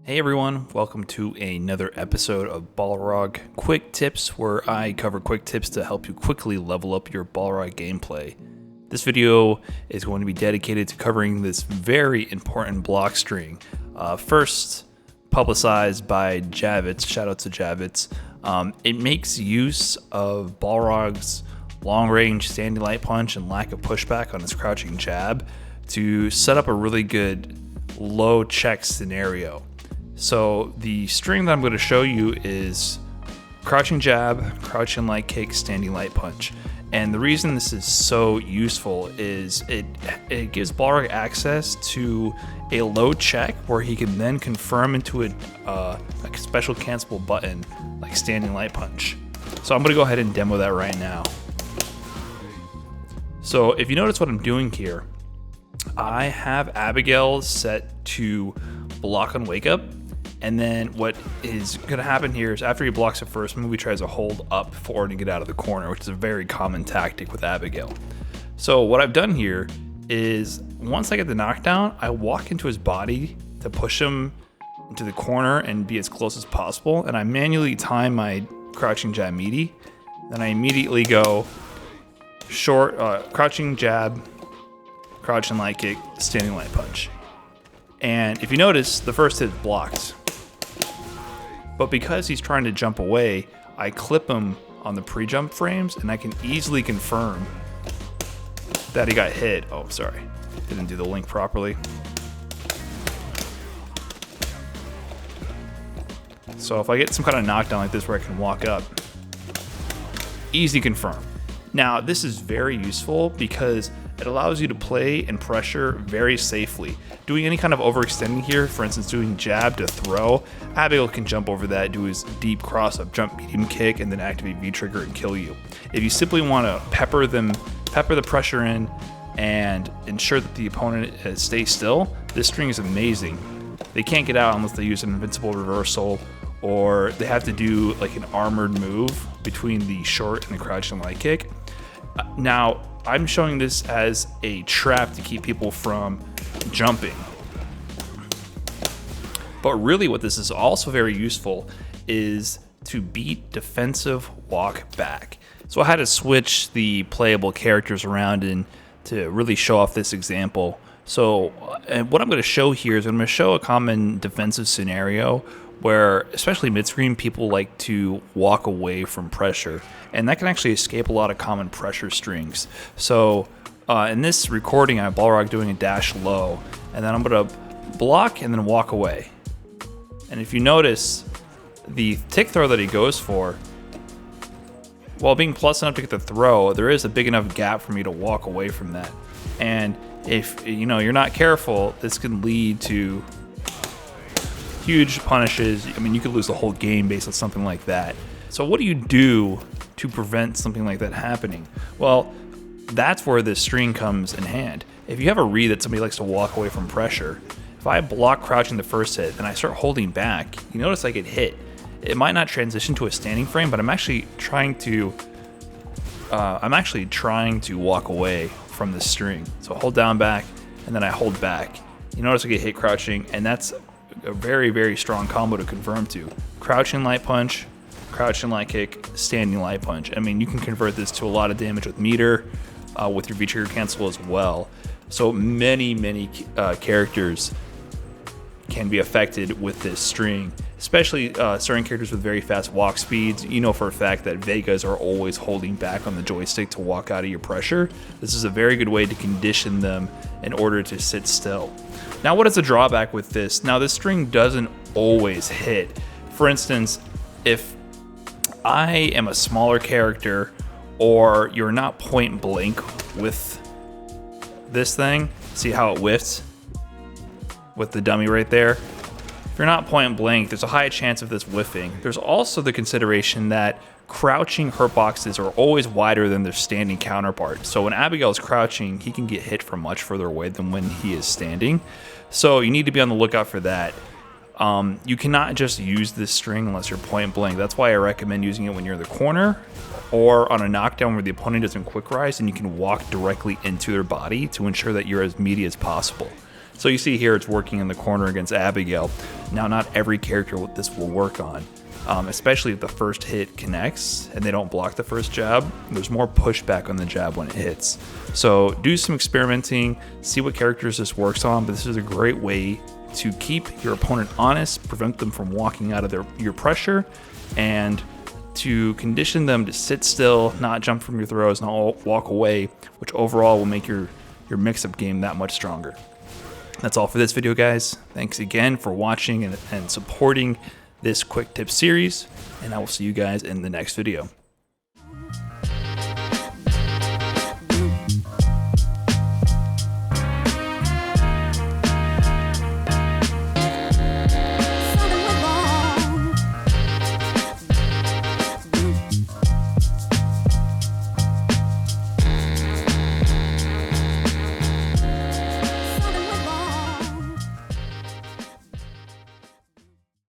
Hey everyone, welcome to another episode of Balrog Quick Tips, where I cover quick tips to help you quickly level up your Balrog gameplay. This video is going to be dedicated to covering this very important block string. First, publicized by Javits, shout out to Javits. It makes use of Balrog's long-range standing light punch and lack of pushback on his crouching jab to set up a really good low check scenario. So the string that I'm going to show you is crouching jab, crouching light kick, standing light punch. And the reason this is so useful is it gives Balrog access to a low check where he can then confirm into a special cancelable button like standing light punch. So I'm going to go ahead and demo that right now. So if you notice what I'm doing here, I have Abigail set to block on wake up. And then what is going to happen here is after he blocks it first, maybe he tries to hold up for to get out of the corner, which is a very common tactic with Abigail. So what I've done here is once I get the knockdown, I walk into his body to push him into the corner and be as close as possible. And I manually time my crouching jab meaty. Then I immediately go short, crouching jab, crouching light kick, standing light punch. And if you notice, the first hit is blocked. But because he's trying to jump away, I clip him on the pre-jump frames and I can easily confirm that he got hit. Oh, sorry. Didn't do the link properly. So if I get some kind of knockdown like this where I can walk up, easy confirm. Now, this is very useful because it allows you to play and pressure very safely. Doing any kind of overextending here, for instance, doing jab to throw, Abigail can jump over that, do his deep cross-up jump medium kick, and then activate V-trigger and kill you. If you simply want to pepper the pressure in, and ensure that the opponent stays still, this string is amazing. They can't get out unless they use an invincible reversal, or they have to do like an armored move between the short and the crouching light kick. Now, I'm showing this as a trap to keep people from jumping. But really what this is also very useful is to beat defensive walk back. So I had to switch the playable characters around and to really show off this example. So and what I'm going to show here is I'm going to show a common defensive scenario where, especially mid-screen, people like to walk away from pressure. And that can actually escape a lot of common pressure strings. So in this recording, I have Balrog doing a dash low, and then I'm going to block and then walk away. And if you notice, the tick throw that he goes for, while being plus enough to get the throw, there is a big enough gap for me to walk away from that. And if you're not careful, this can lead to huge punishes. I mean, you could lose the whole game based on something like that. So what do you do to prevent something like that happening? Well, that's where this string comes in hand. If you have a read that somebody likes to walk away from pressure, if I block crouching the first hit and I start holding back, you notice I get hit. It might not transition to a standing frame, but I'm actually trying to walk away from this string. So hold down back, and then I hold back. You notice I get hit crouching, and that's a very, very strong combo to confirm to. Crouching light punch, crouching light kick, standing light punch. I mean, you can convert this to a lot of damage with meter, with your V-trigger cancel as well. So many characters can be affected with this string, especially certain characters with very fast walk speeds. You know for a fact that Vegas are always holding back on the joystick to walk out of your pressure. This is a very good way to condition them in order to sit still. Now, what is the drawback with this? Now, this string doesn't always hit. For instance, if I am a smaller character or you're not point blank with this thing, see how it whiffs with the dummy right there? If you're not point blank, there's a high chance of this whiffing. There's also the consideration that crouching hurt boxes are always wider than their standing counterpart. So when Abigail is crouching, he can get hit from much further away than when he is standing. So you need to be on the lookout for that. You cannot just use this string unless you're point blank. That's why I recommend using it when you're in the corner or on a knockdown where the opponent doesn't quick rise and you can walk directly into their body to ensure that you're as meaty as possible. So you see here it's working in the corner against Abigail. Now, not every character this will work on, especially if the first hit connects and they don't block the first jab. There's more pushback on the jab when it hits. So do some experimenting, see what characters this works on, but this is a great way to keep your opponent honest, prevent them from walking out of your pressure, and to condition them to sit still, not jump from your throws, not walk away, which overall will make your mix-up game that much stronger. That's all for this video, guys. Thanks again for watching and supporting this quick tip series, and I will see you guys in the next video.